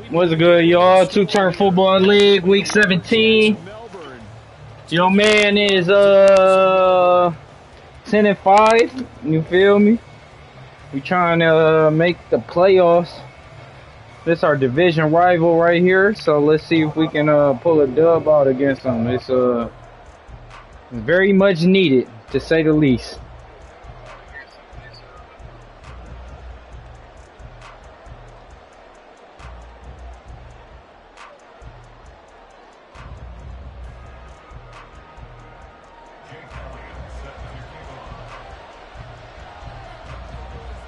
What's good, y'all? Turnt Football League, Week 17. Your man is 10-5. You feel me? We trying to make the playoffs. This our division rival right here, so let's see if we can pull a dub out against them. It's very much needed, to say the least.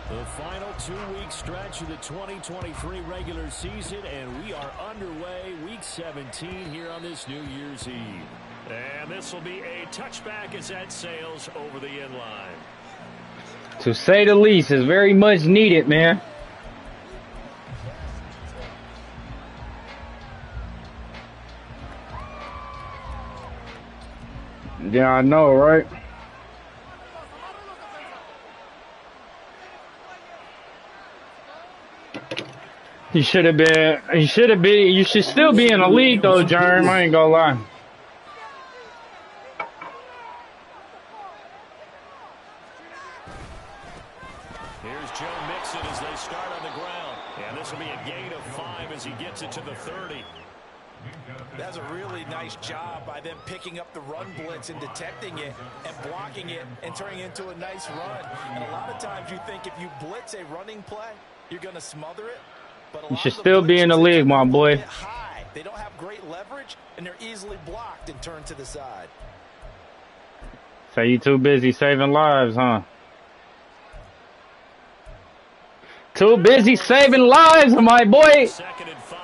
The final 2-week stretch of the 2023 regular season, and we are underway week 17 here on this New Year's Eve. And this will be a touchback as that sails over the end line. To say the least, it's very much needed, man. Yeah, I know, right? You should still be in the league though, Jerm. I ain't gonna lie. Here's Joe Mixon as they start on the ground. And this will be a gain of 5 as he gets it to the 30. That's a really nice job by them picking up the run blitz and detecting it and blocking it and turning it into a nice run. And a lot of times you think if you blitz a running play, you're going to smother it. But you should still be in the league, my boy. They don't have great leverage, and they're easily blocked and turned to the side. So you too busy saving lives, huh? Too busy saving lives, my boy. 2nd and 5.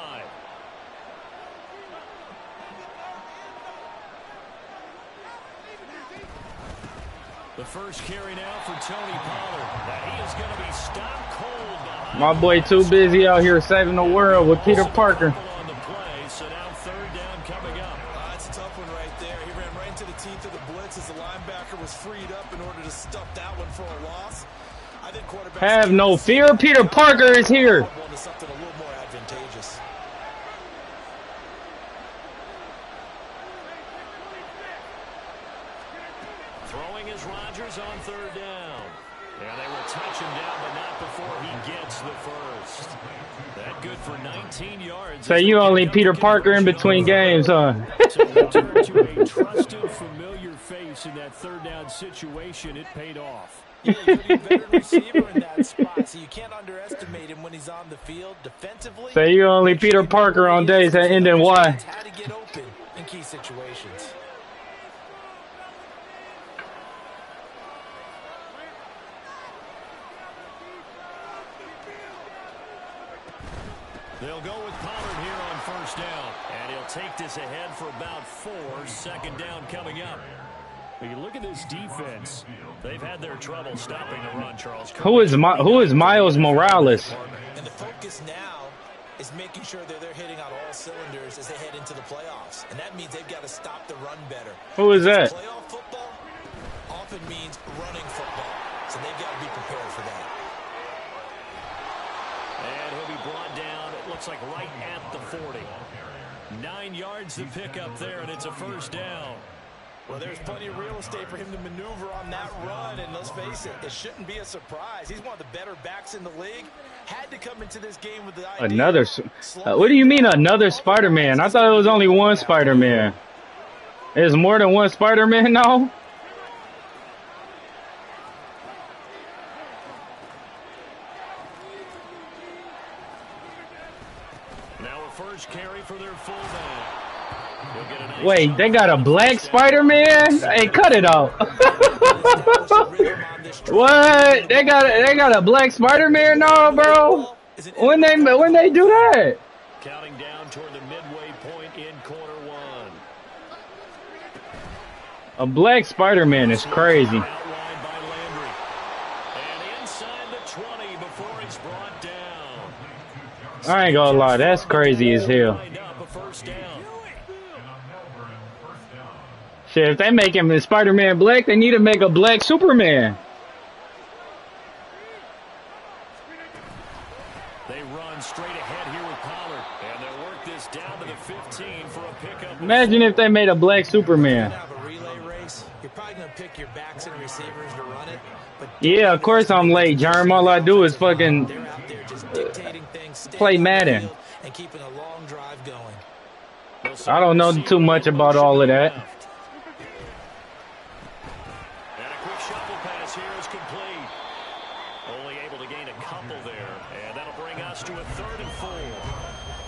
The first carry now for Tony Pollard. That he is going to be stopped cold behind. My boy too busy out here saving the world with Peter Parker. On the play, so now 3rd down coming up. That's a tough one right there. He ran right into the teeth of the blitz as the linebacker was freed up in order to stuff that one for a loss. I think quarterbacks have no fear. Peter Parker is here. Something a little more advantageous. Throwing is Rodgers on 3rd down. And they will touch him down, but not before he gets the first. That good for 19 yards. So you only Peter Parker in between games, huh? So return to a trusted, familiar face in that 3rd down situation. It paid off. He's a veteran receiver in that spot, so you can't underestimate him when he's on the field defensively. So you only Peter Parker on days that end in Y. How to get open in key situations. They'll go with Pollard here on 1st down. And he'll take this ahead for about 4. 2nd down coming up. When you look at this defense, they've had their trouble stopping the run, Charles. Who is Miles Morales? And the focus now is making sure that they're hitting on all cylinders as they head into the playoffs. And that means they've got to stop the run better. Who is that? Playoff football often means running football. So they've got to be prepared for that. And he'll be brought down, it looks like right at the 40. 9 yards to pick up there, and it's a 1st down. Well, there's plenty of real estate for him to maneuver on that run, and let's face it, it shouldn't be a surprise. He's one of the better backs in the league. Had to come into this game with the idea. Another? What do you mean another Spider-Man? I thought it was only one Spider-Man. There's more than one Spider-Man now? Now a first carry for their fullback. Nice. Wait, they got a black Spider-Man? Hey, cut it out. What? They got a black Spider-Man now, bro? When they do that? Counting down toward the midway point in quarter 1. A black Spider-Man is crazy. Outlined by Landry. And inside the 20 before it's brought down. I ain't gonna lie, that's crazy as hell. Shit, if they make him Spider-Man black, they need to make a black Superman. They run straight ahead here with Pollard. And they'll work this down to the 15 for a pickup. Imagine if they made a black Superman. You're probably going to pick your backs and receivers to run it. But yeah, of course I'm late, Jerm. All I do is fucking play Madden. And keeping a long drive going. I don't know too much about all of that. And a quick shuffle pass here is complete. Only able to gain a couple there. And that'll bring us to a 3rd and 4.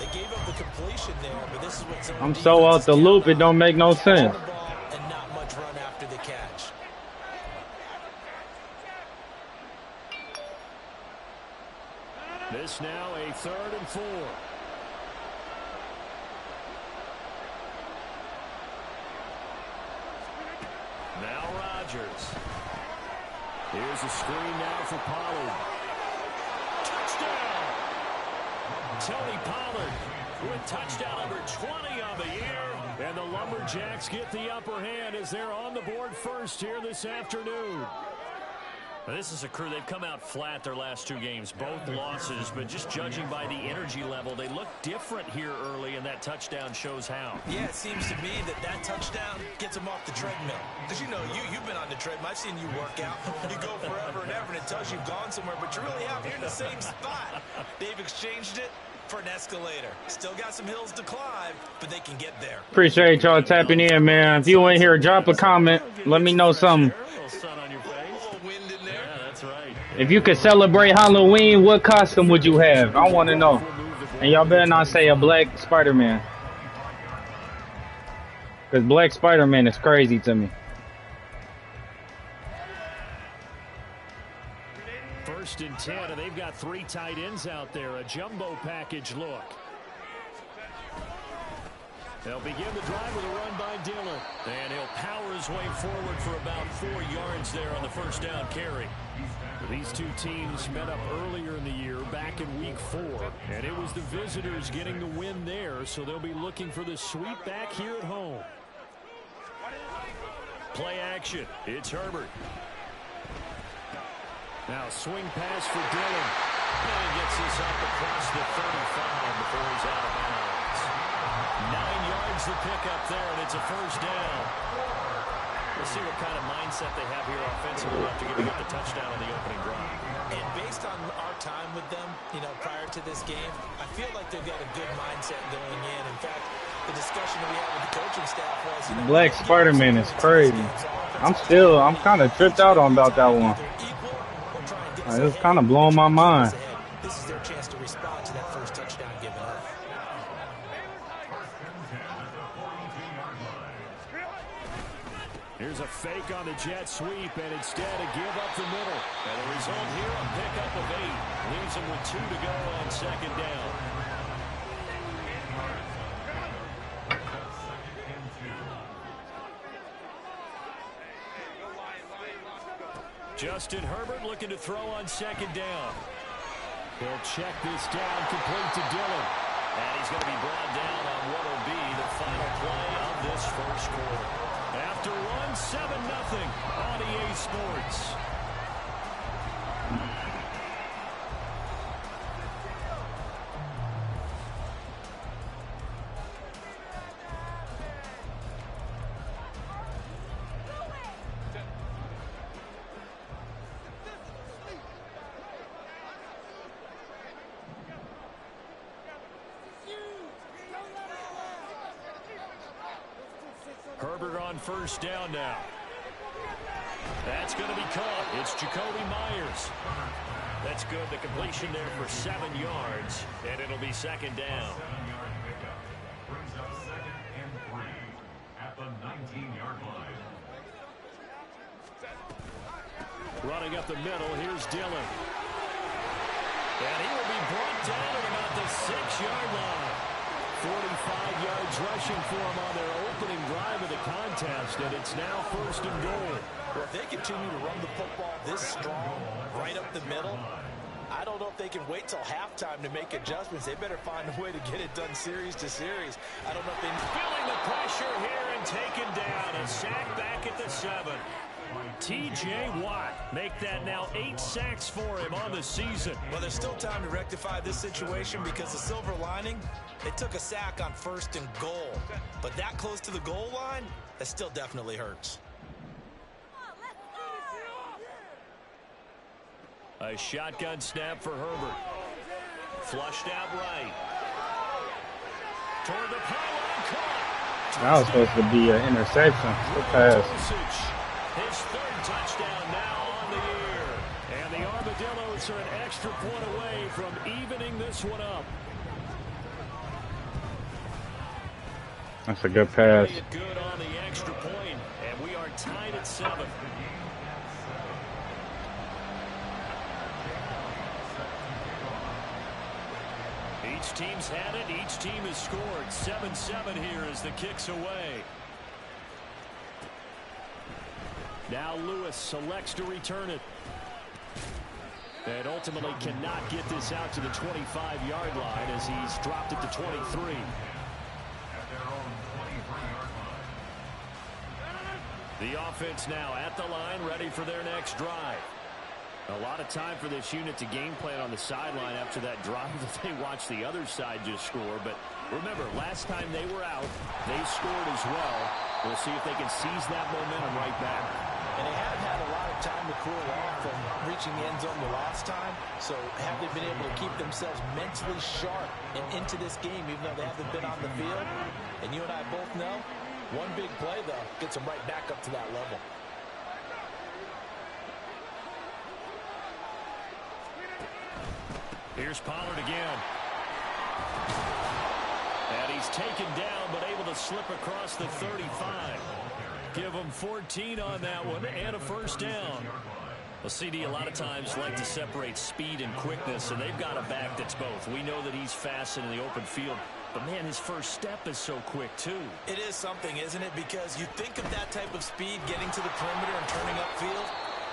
They gave up the completion there, but this is what I'm so out the loop, it don't make no sense. And not much run after the catch. This now a 3rd and 4. Now Rodgers. Here's a screen now for Pollard. Touchdown! Tony Pollard with touchdown number 20 on the year. And the Lumberjacks get the upper hand as they're on the board first here this afternoon. Now, this is a crew, they've come out flat their last 2 games, both losses, but just judging by the energy level, they look different here early, and that touchdown shows how. Yeah, it seems to me that touchdown gets them off the treadmill. Because, you know, you've been on the treadmill. I've seen you work out. You go forever and ever, and it tells you've gone somewhere, but you really have. You're in the same spot. They've exchanged it for an escalator. Still got some hills to climb, but they can get there. Appreciate y'all tapping in, man. If you ain't here, drop a comment. Let me know something. If you could celebrate Halloween, what costume would you have? I want to know. And y'all better not say a black Spider-Man. Because black Spider-Man is crazy to me. 1st and 10, and they've got 3 tight ends out there. A jumbo package look. They'll begin the drive with a run by Dillon. And he'll power his way forward for about 4 yards there on the 1st down carry. These 2 teams met up earlier in the year, back in week 4, and it was the visitors getting the win there, so they'll be looking for the sweep back here at home. Play action. It's Herbert. Now swing pass for Dillon. And he gets this up across the 35 before he's out of bounds. 9 yards to pick up there, and it's a 1st down. We'll see what kind of mindset they have here offensively after giving up the touchdown on the opening drive. And based on our time with them, you know, prior to this game, I feel like they've got a good mindset going in. In fact, the discussion that we had with the coaching staff was, you know, Black Spider-Man is crazy. I'm kind of tripped out on about that one. It's kind of blowing my mind. This is their chance to respond to that first touchdown given up. Here's a fake on the jet sweep, and instead a give up the middle. And the result here, a pickup of 8. Leaves them with 2 to go on 2nd down. Justin Herbert looking to throw on 2nd down. He'll check this down, complete to Dillon. And he's going to be brought down on what will be the final play of this 1st quarter. After 7-0 on EA Sports. Herbert on 1st down now. That's going to be caught. It's Jacoby Myers. That's good. The completion there for 7 yards, and it'll be 2nd down. Brings up 2nd and 3 at the 19-yard line. Running up the middle, here's Dillon. And he will be brought down at about the 6-yard line. 45 yards rushing for him on their opening drive of the contest, and it's now 1st and goal. Well, if they continue to run the football this strong, right up the middle, I don't know if they can wait till halftime to make adjustments. They better find a way to get it done series to series. I don't know if they... Feeling the pressure here and taken down. A sack back at the 7. T.J. Watt, make that now 8 sacks for him on the season. Well, there's still time to rectify this situation because the silver lining, they took a sack on 1st and goal. But that close to the goal line, that still definitely hurts. A shotgun snap for Herbert. Flushed out right. Toward the pylon, caught. That was supposed to be an interception. Good pass. His 3rd touchdown now on the year. And the Armadillos are an extra point away from evening this one up. That's a good pass. Good on the extra point, and we are tied at 7. Each team's had it. Each team has scored. 7-7 here as the kick's away. Now Lewis selects to return it. And ultimately cannot get this out to the 25-yard line as he's dropped it to 23. The offense now at the line, ready for their next drive. A lot of time for this unit to game plan on the sideline after that drive that they watched the other side just score. But remember, last time they were out, they scored as well. We'll see if they can seize that momentum right back. And they have had a lot of time to cool off from reaching the end zone the last time. So have they been able to keep themselves mentally sharp and into this game, even though they haven't been on the field? And you and I both know, one big play, though, gets them right back up to that level. Here's Pollard again. And he's taken down, but able to slip across the 35. Give him 14 on that one and a 1st down. Well, CD a lot of times like to separate speed and quickness, and they've got a back that's both. We know that he's fast in the open field, but, man, his first step is so quick, too. It is something, isn't it? Because you think of that type of speed getting to the perimeter and turning upfield,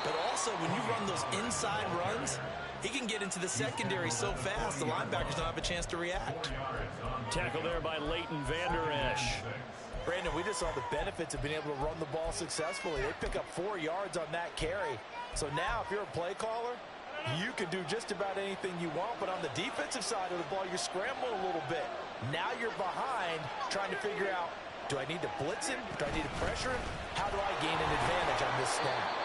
but also when you run those inside runs, he can get into the secondary so fast, the linebackers don't have a chance to react. Tackle there by Leighton Vander Esch. Brandon, we just saw the benefits of being able to run the ball successfully. They pick up 4 yards on that carry. So now if you're a play caller, you can do just about anything you want. But on the defensive side of the ball, you're scrambling a little bit. Now you're behind trying to figure out, do I need to blitz him? Do I need to pressure him? How do I gain an advantage on this snap?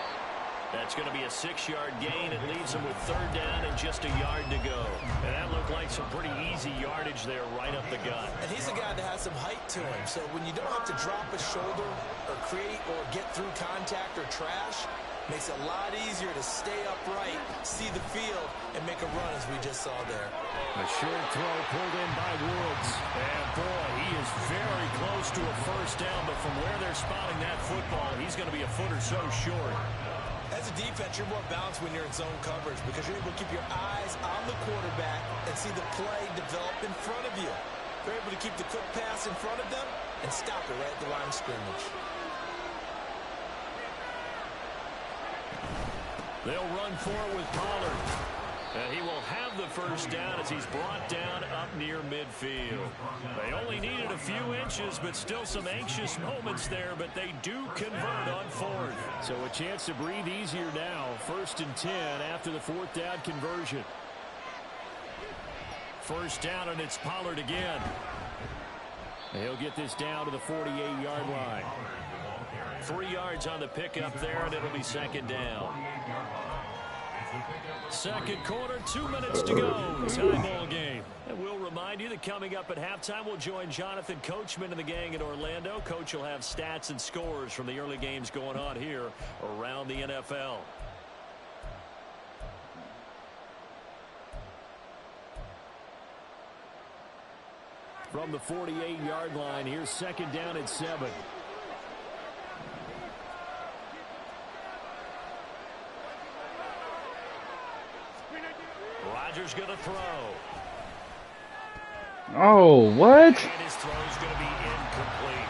That's going to be a 6-yard gain. It leaves him with 3rd down and just a yard to go. And that looked like some pretty easy yardage there right up the gut. And he's a guy that has some height to him. So when you don't have to drop a shoulder or create or get through contact or trash, makes it a lot easier to stay upright, see the field, and make a run as we just saw there. A short throw pulled in by Woods. And boy, he is very close to a 1st down. But from where they're spotting that football, he's going to be a foot or so short. As a defense, you're more balanced when you're in zone coverage because you're able to keep your eyes on the quarterback and see the play develop in front of you. They're able to keep the quick pass in front of them and stop it right at the line of scrimmage. They'll run for it with Pollard. And he will have the 1st down as he's brought down up near midfield. They only needed a few inches, but still some anxious moments there, but they do convert on 4th. So a chance to breathe easier now. 1st and 10 after the 4th down conversion. 1st down, and it's Pollard again. He'll get this down to the 48-yard line. 3 yards on the pickup there, and it'll be 2nd down. 2nd quarter, 2 minutes to go. Tie ball game. And we'll remind you that coming up at halftime, we'll join Jonathan Coachman and the gang in Orlando. Coach will have stats and scores from the early games going on here around the NFL. From the 48-yard line, here's 2nd down at 7. Rodgers going to throw. Oh, what? And his throw is going to be incomplete.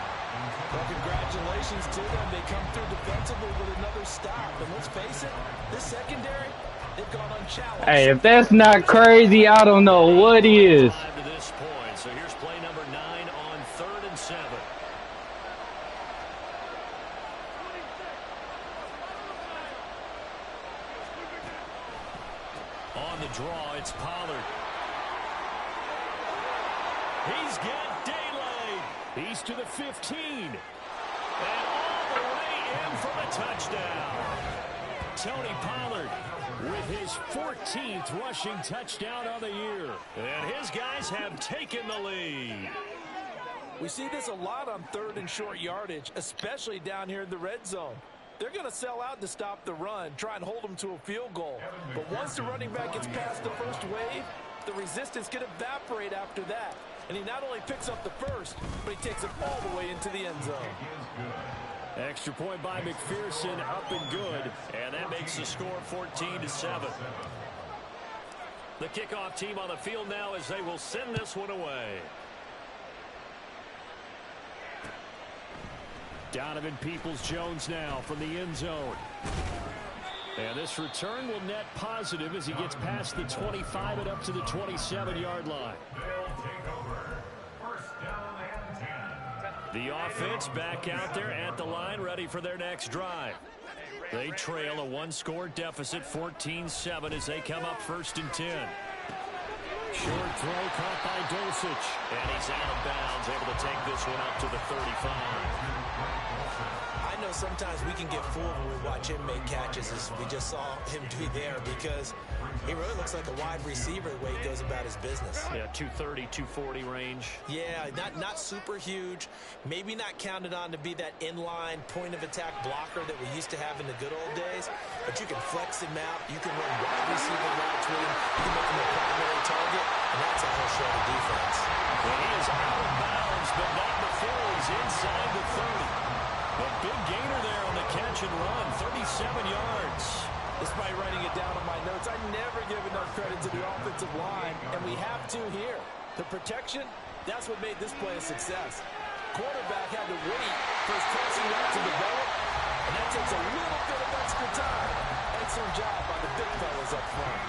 Well, congratulations to them. They come through defensively with another stop. And let's face it, this secondary, they've gone unchallenged. Hey, if that's not crazy, I don't know what is. To this point. So here's play number 9 on 3rd and 7. on the draw. It's Pollard. He's got daylight. He's to the 15. And all the way in for the touchdown. Tony Pollard with his 14th rushing touchdown of the year. And his guys have taken the lead. We see this a lot on 3rd and short yardage, especially down here in the red zone. They're going to sell out to stop the run, try and hold them to a field goal. But once the running back gets past the first wave, the resistance can evaporate after that. And he not only picks up the first, but he takes it all the way into the end zone. Extra point by McPherson, up and good. And that makes the score 14-7. The kickoff team on the field now as they will send this one away. Donovan Peoples-Jones now from the end zone. And this return will net positive as he gets past the 25 and up to the 27-yard line. The offense back out there at the line, ready for their next drive. They trail a one-score deficit, 14-7, as they come up 1st and 10. Short throw caught by Dulcich. And he's out of bounds, able to take this one up to the 35. I know sometimes we can get fooled when we watch him make catches, as we just saw him do there, because he really looks like a wide receiver the way he goes about his business. Yeah, 230, 240 range. Yeah, not super huge. Maybe not counted on to be that inline point-of-attack blocker that we used to have in the good old days, but you can flex him out. You can run wide receiver routes with him. You can make him a primary target, and that's a whole shred of defense. Well, he is out of bounds, but not before he's inside the 30. A big gainer there on the catch and run, 37 yards. Despite writing it down on my notes, I never give enough credit to the offensive line, and we have to here. The protection, that's what made this play a success. Quarterback had to wait for his crossing route to develop, and that takes a little bit of extra time. Excellent job by the big fellas up front.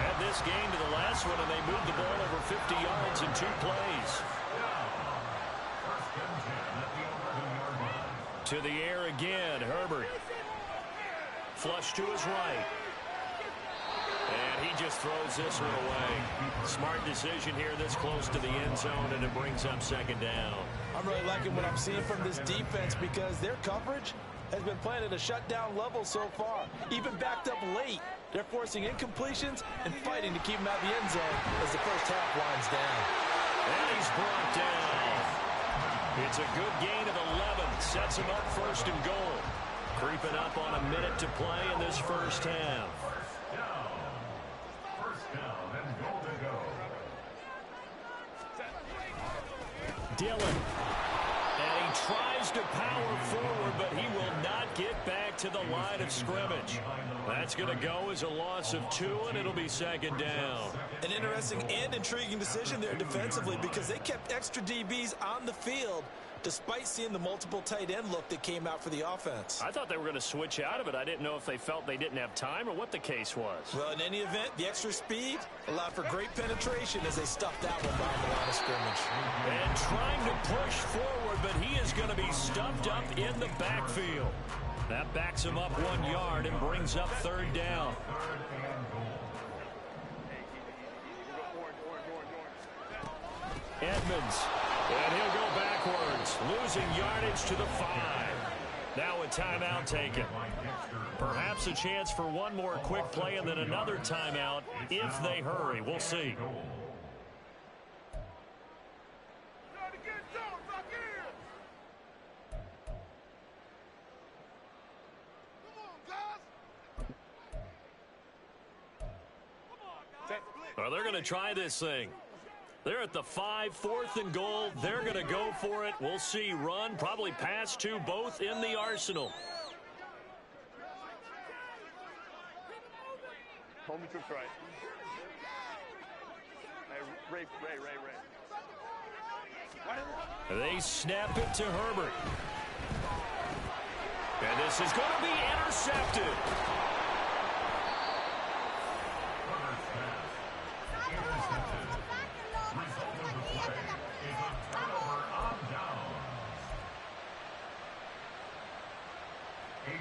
Add this game to the last one, and they moved the ball over 50 yards in 2 plays. To the air again, Herbert. Flush to his right. And he just throws this one away. Smart decision here this close to the end zone, and it brings up 2nd down. I'm really liking what I'm seeing from this defense because their coverage has been playing at a shutdown level so far. Even backed up late, they're forcing incompletions and fighting to keep them out of the end zone as the first half winds down. And he's brought down. It's a good gain of 11. Sets him up 1st and goal. Creeping up on a minute to play in this first half. First down and goal to go. Dillon. And he tries to power forward, but he will not get back to the line of scrimmage. That's going to go as a loss of 2, and it'll be 2nd down. An interesting and intriguing decision there defensively because they kept extra DBs on the field despite seeing the multiple tight end look that came out for the offense. I thought they were going to switch out of it. I didn't know if they felt they didn't have time or what the case was. Well, in any event, the extra speed allowed for great penetration as they stuffed that one behind the line of scrimmage. And trying to push forward, but he is going to be stuffed up in the backfield. That backs him up 1 yard and brings up 3rd down. Edmonds, and he'll go backwards, losing yardage to the 5. Now a timeout taken. Perhaps a chance for one more quick play and then another timeout if they hurry. We'll see. Well, they're going to try this thing. They're at the 5, 4th and goal. They're going to go for it. We'll see. Run, probably pass to both in the arsenal. Homie took right. Hey, Ray. They snap it to Herbert. And this is going to be intercepted.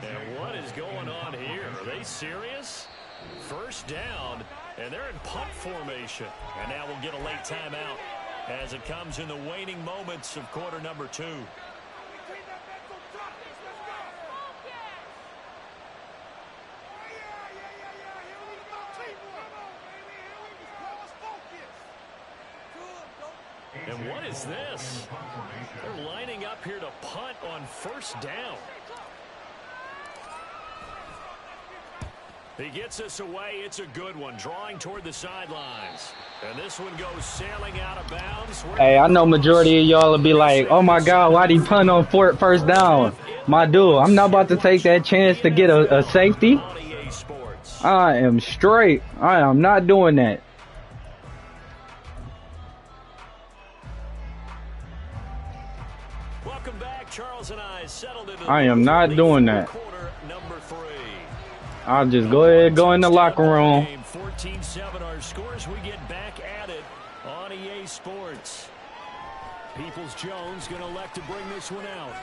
And what is going on here? Are they serious? First down, And they're in punt formation. And now we'll get a late timeout as it comes in the waning moments of quarter number 2. And what is this? They're lining up here to punt on first down. He gets us away. It's a good one. Drawing toward the sidelines. And this one goes sailing out of bounds. Hey, I know majority of y'all will be like, oh my God, why'd he punt on first down? My dude, I'm not about to take that chance to get a safety. I am straight. I am not doing that. Welcome back. Charles and I settled into I am not doing that. quarter number 3. I'll just go ahead and go in the locker room. 14-7 our scores. We get back at it on EA Sports. Peoples-Jones going to elect to bring this one out.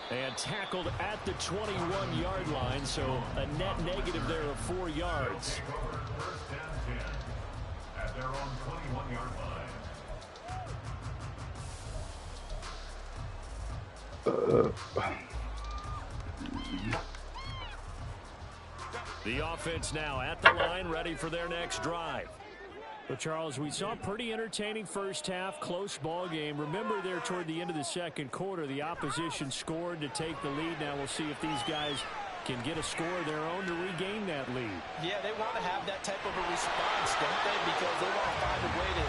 And tackled at the 21-yard line, so a net negative there of 4 yards. First down 10 at their own 21-yard line. The offense now at the line, ready for their next drive. But Charles, we saw a pretty entertaining first half, close ball game. Remember there toward the end of the second quarter, the opposition scored to take the lead. Now we'll see if these guys can get a score of their own to regain that lead. Yeah, they want to have that type of a response, don't they? Because they want to find a way to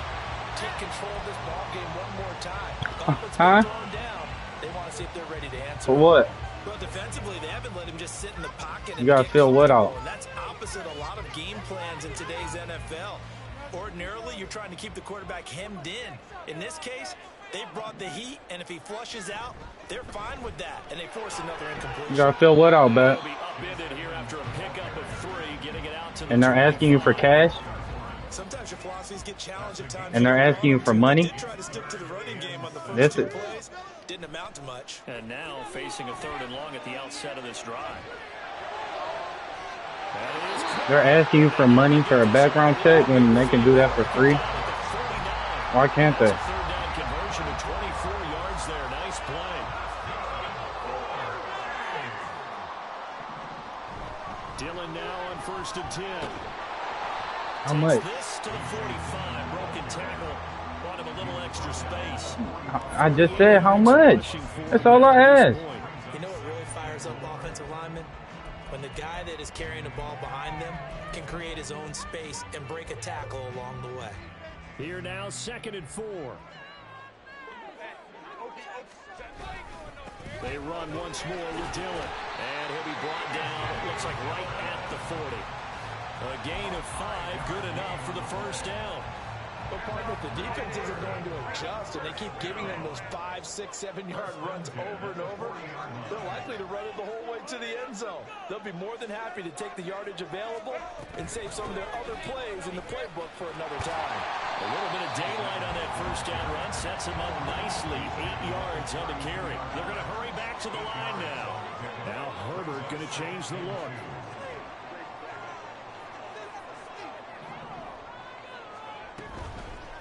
take control of this ball game one more time. It's been thrown down. They want to see if they're ready to answer. For what? Well, defensively, they haven't let him just sit in the pocket. You got to fill what out? And that's opposite a lot of game plans in today's NFL. Ordinarily, you're trying to keep the quarterback hemmed in. In this case, they brought the heat, and if he flushes out, they're fine with that, and they force another incompletion. You got to fill what out, bet? And they're asking you for cash? Sometimes your philosophies get challenged at times. And they're asking you for money? Try to stick to the running game on the first This two is plays. Didn't amount to much. And now facing a 3rd and long at the outset of this drive. They're asking you for money for a background check when they can do that for free? Why can't they? 3rd down conversion to 24 yards there. Nice play. Dillon now on 1st and 10. How much? This to the 45. Broken tackle. Brought him a little extra space. I just said how much. That's all I asked. You know what really fires up offensive linemen? When the guy that is carrying the ball behind them can create his own space and break a tackle along the way. Here now, 2nd and 4. They run once more with Dillon. And he'll be brought down, it looks like right at the 40. A gain of 5, good enough for the first down. But partner, if the defense isn't going to adjust and they keep giving them those 5, 6, 7-yard runs over and over, they're likely to run it the whole way to the end zone. They'll be more than happy to take the yardage available and save some of their other plays in the playbook for another time. A little bit of daylight on that first down run sets them up nicely. 8 yards on the carry. They're going to hurry back to the line now. Now Herbert going to change the look.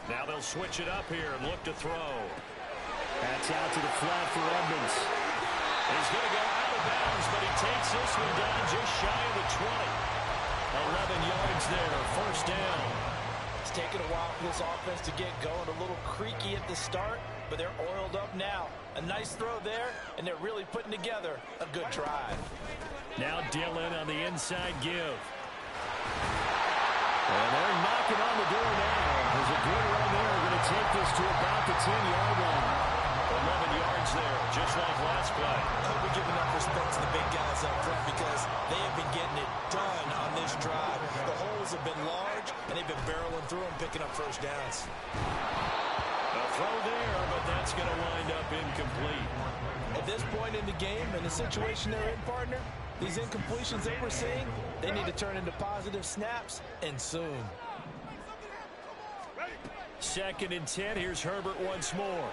Now they'll switch it up here and look to throw. That's out to the flat for Edmonds. He's going to go out of bounds, but he takes this one down just shy of the 20. 11 yards there, first down. It's taken a while for this offense to get going. A little creaky at the start, but they're oiled up now. A nice throw there, and they're really putting together a good drive. Now Dillon on the inside give. And they're knocking on the door now. There's a good run there. Going to take this to about the 10-yard line. 11 yards there, just like last play. I hope we give enough respect to the big guys up front because they have been getting it done on this drive. The holes have been large, and they've been barreling through them, picking up first downs. A throw there, but that's going to wind up incomplete. At this point in the game and the situation they're in, partner, these incompletions that we're seeing, they need to turn into positive snaps, and soon. 2nd and 10. Here's Herbert once more.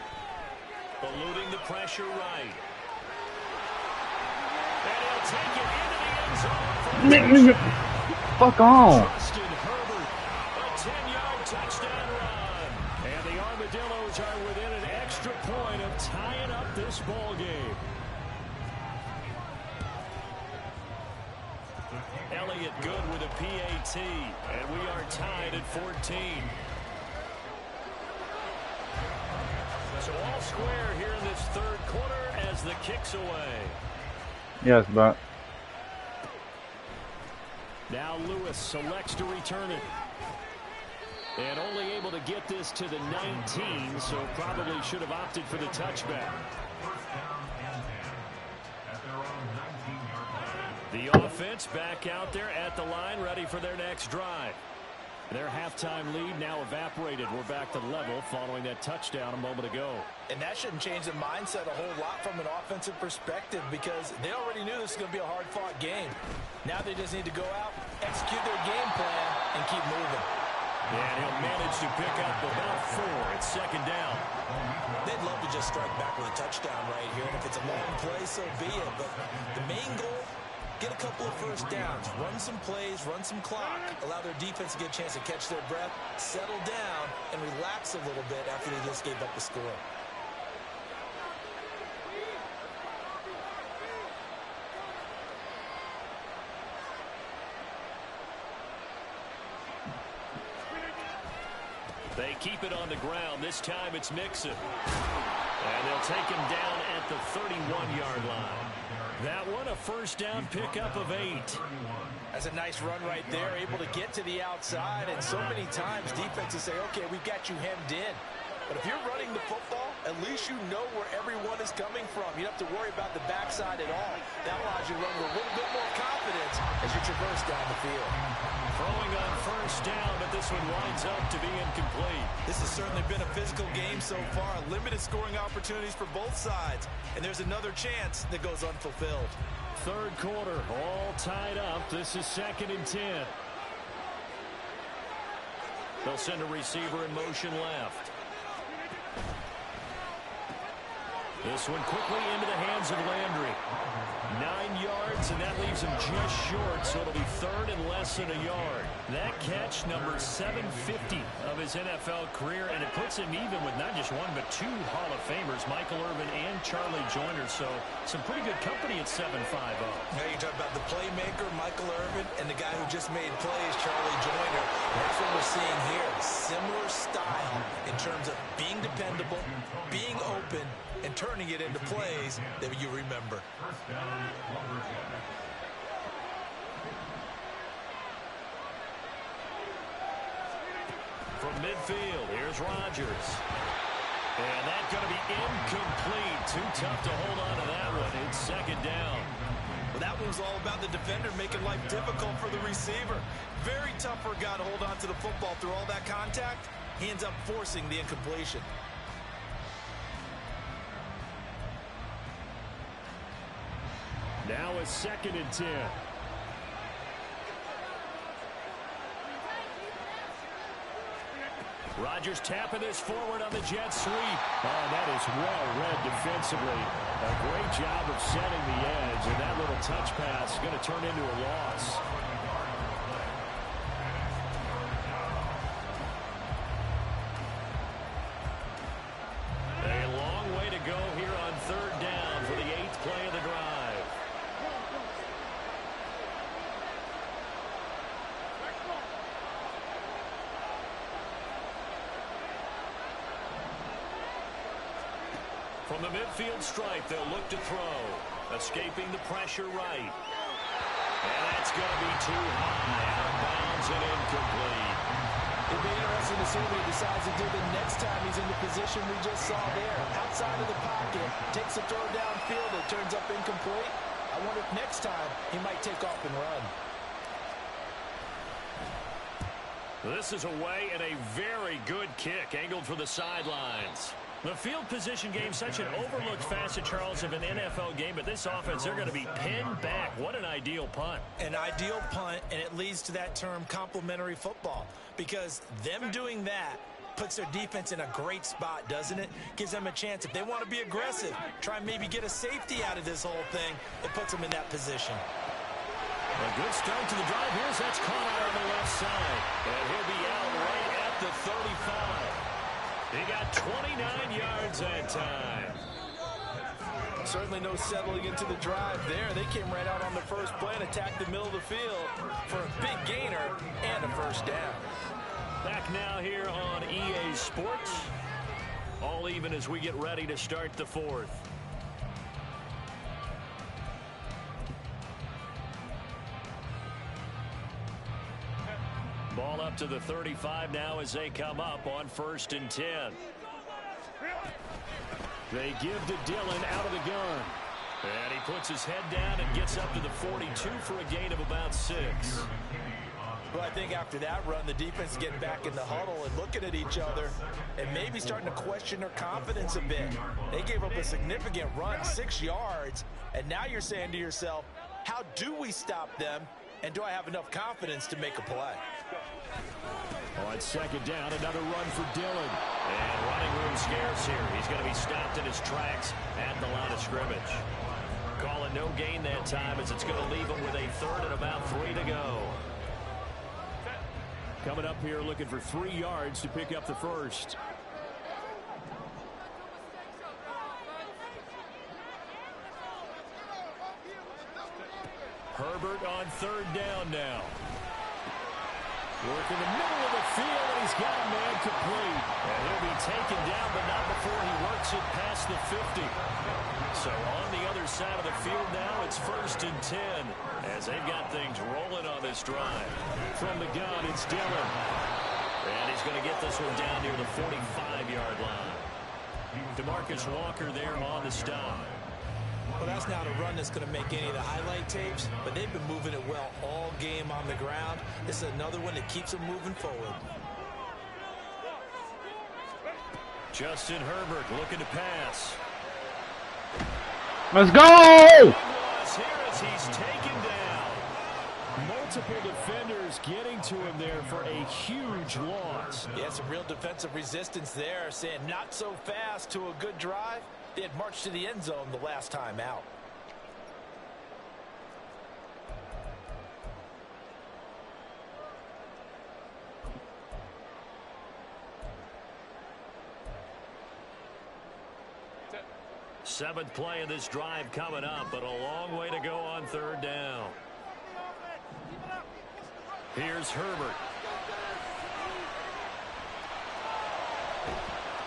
Eluding the pressure right. And he'll take it into the end zone. Fuck on. Trusted touchdown run. And the Armadillos are within an extra point of tying up this ball game. Elliott good with a PAT, and we are tied at 14. So all square here in this third quarter as the kick's away. Yes, but now Lewis selects to return it. And only able to get this to the 19, so probably should have opted for the touchback. The offense back out there at the line, ready for their next drive. Their halftime lead now evaporated. We're back to level following that touchdown a moment ago. And that shouldn't change the mindset a whole lot from an offensive perspective because they already knew this was going to be a hard-fought game. Now they just need to go out, execute their game plan, and keep moving. And he'll manage to pick up about 4 at second down. They'd love to just strike back with a touchdown right here. And if it's a long play, so be it. But the main goal, get a couple of first downs, run some plays, run some clock, allow their defense to get a chance to catch their breath, settle down, and relax a little bit after they just gave up the score. They keep it on the ground. This time it's Mixon. And they'll take him down at the 31-yard line. That one, a first down pickup of 8. That's a nice run right there, able to get to the outside. And so many times defenses say, okay, we've got you hemmed in. But if you're running the football, at least you know where everyone is coming from. You don't have to worry about the backside at all. That allows you to run with a little bit more confidence as you traverse down the field. Throwing on first down, but this one winds up to be incomplete. This has certainly been a physical game so far. Limited scoring opportunities for both sides. And there's another chance that goes unfulfilled. Third quarter, all tied up. This is 2nd and 10. They'll send a receiver in motion left. This one quickly into the hands of Landry. 9 yards, and that leaves him just short, so it'll be 3rd and less than a yard. That catch, number 750 of his NFL career, and it puts him even with not just one, but 2 Hall of Famers, Michael Irvin and Charlie Joyner. So some pretty good company at 7'5". Now you talk about the playmaker, Michael Irvin, and the guy who just made plays, Charlie Joyner. That's what we're seeing here. Similar style in terms of being dependable, being open, and turning it into plays that you remember. From midfield, here's Rodgers. And that's going to be incomplete. Too tough to hold on to that one. It's 2nd down. Well, that one was all about the defender making life difficult for the receiver. Very tough for a guy to hold on to the football through all that contact. He ends up forcing the incompletion. Now a 2nd and 10. Rodgers tapping this forward on the jet sweep. Oh, that is well read defensively. A great job of setting the edge, and that little touch pass is going to turn into a loss. A long way to go here on 3rd down for the 8th play of the drive. From the midfield stripe, they'll look to throw. Escaping the pressure right. And that's going to be too high. Out of bounds and incomplete. It'll be interesting to see what he decides to do the next time he's in the position we just saw there. Outside of the pocket, takes a throw downfield, it turns up incomplete. I wonder if next time he might take off and run. This is away and a very good kick, angled for the sidelines. The field position game, such an overlooked facet, Charles, of an NFL game, but this offense, they're going to be pinned back. What an ideal punt. An ideal punt, and it leads to that term complementary football, because them doing that puts their defense in a great spot, doesn't it? Gives them a chance. If they want to be aggressive, try and maybe get a safety out of this whole thing, it puts them in that position. A good start to the drive. That's caught out on the left side. And he'll be out right at the 35. He got 29 yards that time. Certainly no settling into the drive there. They came right out on the first play and attacked the middle of the field for a big gainer and a first down. Back now here on EA Sports. All even as we get ready to start the fourth. Ball up to the 35 now as they come up on 1st and 10. They give to Dillon out of the gun. And he puts his head down and gets up to the 42 for a gain of about 6. Well, I think after that run, the defense is getting back in the huddle and looking at each other and maybe starting to question their confidence a bit. They gave up a significant run, 6 yards, and now you're saying to yourself, how do we stop them, and do I have enough confidence to make a play? On 2nd down, another run for Dillon. And running room scarce here. He's going to be stopped in his tracks at the line of scrimmage. Call it no gain that time as it's going to leave him with a 3rd and about 3 to go. Coming up here looking for 3 yards to pick up the first. Herbert on 3rd down now. Work in the middle of the field, and he's got a man complete. And he'll be taken down, but not before he works it past the 50. So on the other side of the field now, it's 1st and 10 as they've got things rolling on this drive. From the gun, it's Dillon. And he's going to get this one down near the 45-yard line. DeMarcus Walker there on the stop. Well, that's not a run that's going to make any of the highlight tapes, but they've been moving it well all game on the ground. This is another one that keeps them moving forward. Justin Herbert looking to pass. Let's go! Here as he's taken down. Multiple defenders getting to him there for a huge loss. Yeah, some real defensive resistance there, saying not so fast to a good drive. They had marched to the end zone the last time out. Seventh play of this drive coming up, but a long way to go on 3rd down. Here's Herbert.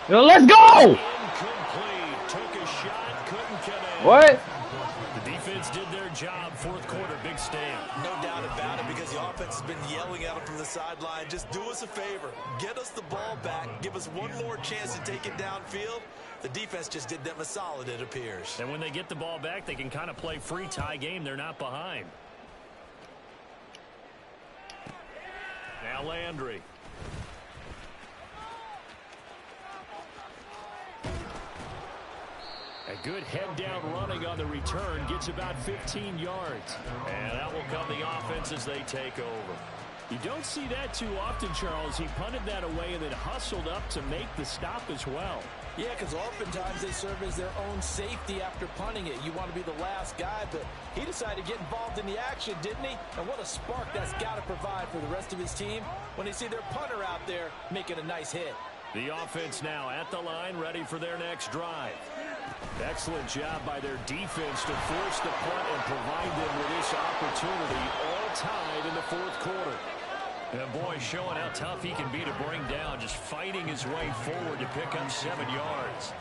Let's go! Incomplete. Took a shot, couldn't connect. What? The defense did their job. 4th quarter, big stand. No doubt about it, because the offense has been yelling at them from the sideline. Just do us a favor. Get us the ball back. Give us one more chance to take it downfield. The defense just did them a solid, it appears. And when they get the ball back, they can kind of play free tie game. They're not behind. Now Landry. A good head-down running on the return. Gets about 15 yards. And that will come the offense as they take over. You don't see that too often, Charles. He punted that away and then hustled up to make the stop as well. Yeah, because oftentimes they serve as their own safety after punting it. You want to be the last guy, but he decided to get involved in the action, didn't he? And what a spark that's got to provide for the rest of his team when they see their punter out there making a nice hit. The offense now at the line, ready for their next drive. Excellent job by their defense to force the punt and provide them with this opportunity, all tied in the 4th quarter. And boy, showing how tough he can be to bring down, just fighting his way forward to pick up 7 yards.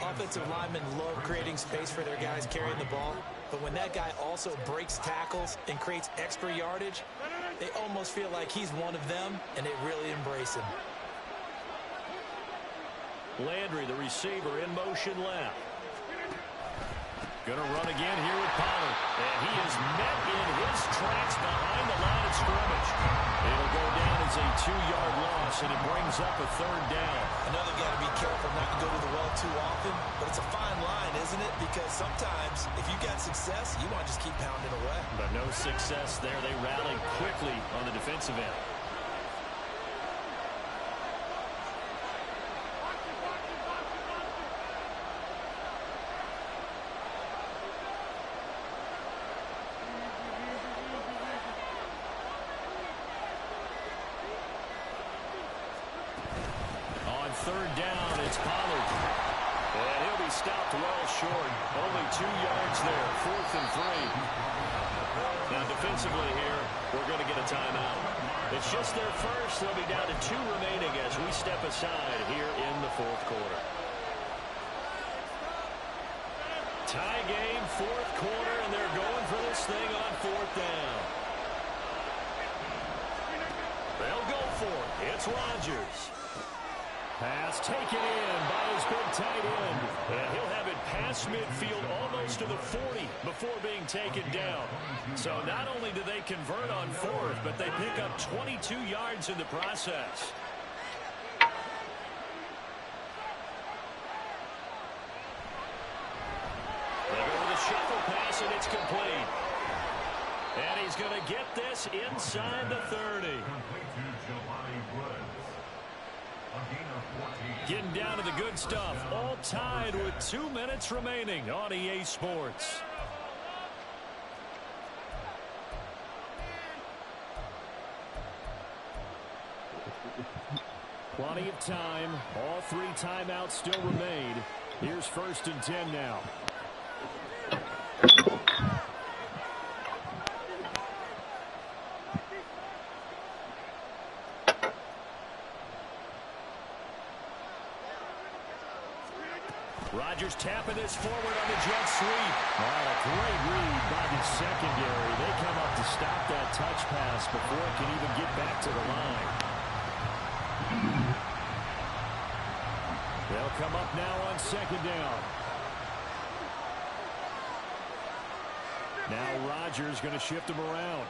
Offensive linemen love creating space for their guys carrying the ball, but when that guy also breaks tackles and creates extra yardage, they almost feel like he's one of them, and they really embrace him. Landry, the receiver, in motion left. Gonna run again here with Pollard. And he is met in his tracks behind the line of scrimmage. It'll go down as a 2-yard loss, and it brings up a 3rd down. Another got to be careful not to go to the well too often, but it's a fine line, isn't it? Because sometimes, if you got success, you want to just keep pounding away. But no success there. They rallied quickly on the defensive end. It's Pollard. And he'll be stopped well short. Only 2 yards there. 4th and 3. Now defensively here, we're going to get a timeout. It's just their first. They'll be down to 2 remaining as we step aside here in the 4th quarter. Tie game, 4th quarter, and they're going for this thing on 4th down. They'll go for it. It's Rodgers. Pass taken in by his big tight end. And he'll have it past midfield almost to the 40 before being taken down. So not only do they convert on 4th, but they pick up 22 yards in the process. They go with a shuffle pass, and it's complete. And he's going to get this inside the 30. Getting down to the good stuff. All tied with 2 minutes remaining on EA Sports. Plenty of time. All 3 timeouts still remain. Here's 1st and 10 now. Rodgers tapping this forward on the jet sweep. A great read by the secondary. They come up to stop that touch pass before it can even get back to the line. They'll come up now on 2nd down. Now Rodgers going to shift him around.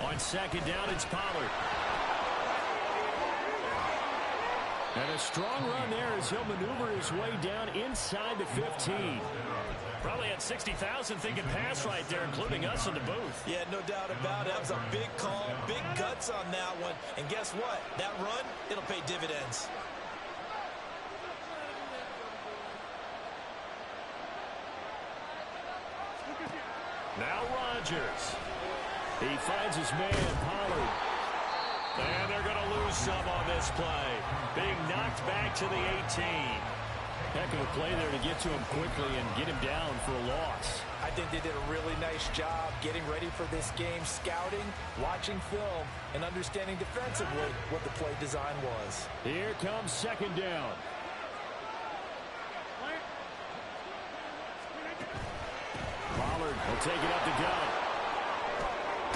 On 2nd down, it's Pollard. And a strong run there as he'll maneuver his way down inside the 15. Probably had 60,000 thinking pass right there, including us in the booth. Yeah, no doubt about it. That was a big call, big guts on that one. And guess what? That run, it'll pay dividends. Now Rodgers. He finds his man, Pollard. And they're going to lose some on this play. Being knocked back to the 18. Heck of a play there to get to him quickly and get him down for a loss. I think they did a really nice job getting ready for this game, scouting, watching film, and understanding defensively what the play design was. Here comes 2nd down. Pollard will take it up the gut.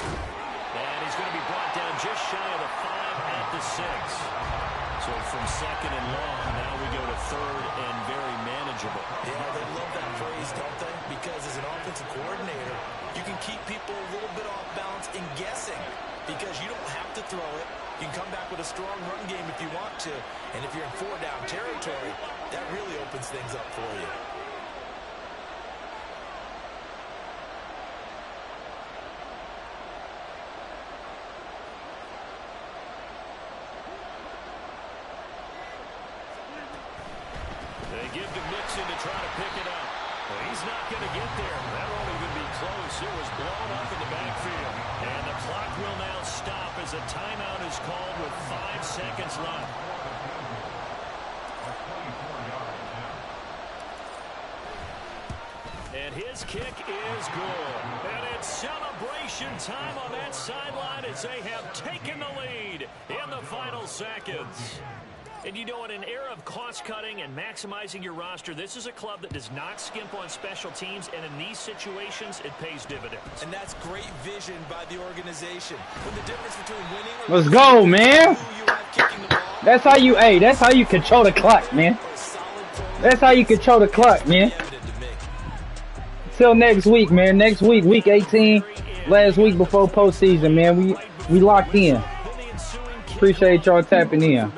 And he's going to be brought down just shy of the 5 at the 6. So from 2nd and long, now we go to 3rd and very manageable. Yeah, they love that phrase, don't they? Because as an offensive coordinator, you can keep people a little bit off balance and guessing because you don't have to throw it. You can come back with a strong run game if you want to. And if you're in 4-down territory, that really opens things up for you. Give to Mixon to try to pick it up. Well, he's not going to get there. That won't even be close. It was blown up in the backfield. And the clock will now stop as a timeout is called with 5 seconds left. And his kick is good. And it's celebration time on that sideline as they have taken the lead in the final seconds. And you know, in an era of cost-cutting and maximizing your roster, this is a club that does not skimp on special teams, and in these situations, it pays dividends. And that's great vision by the organization. When the difference between winning or Let's go, man. That's how you, that's how you control the clock, man. That's how you control the clock, man. Till next week, man. Next week, week 18, last week before postseason, man. We locked in. Appreciate y'all tapping in.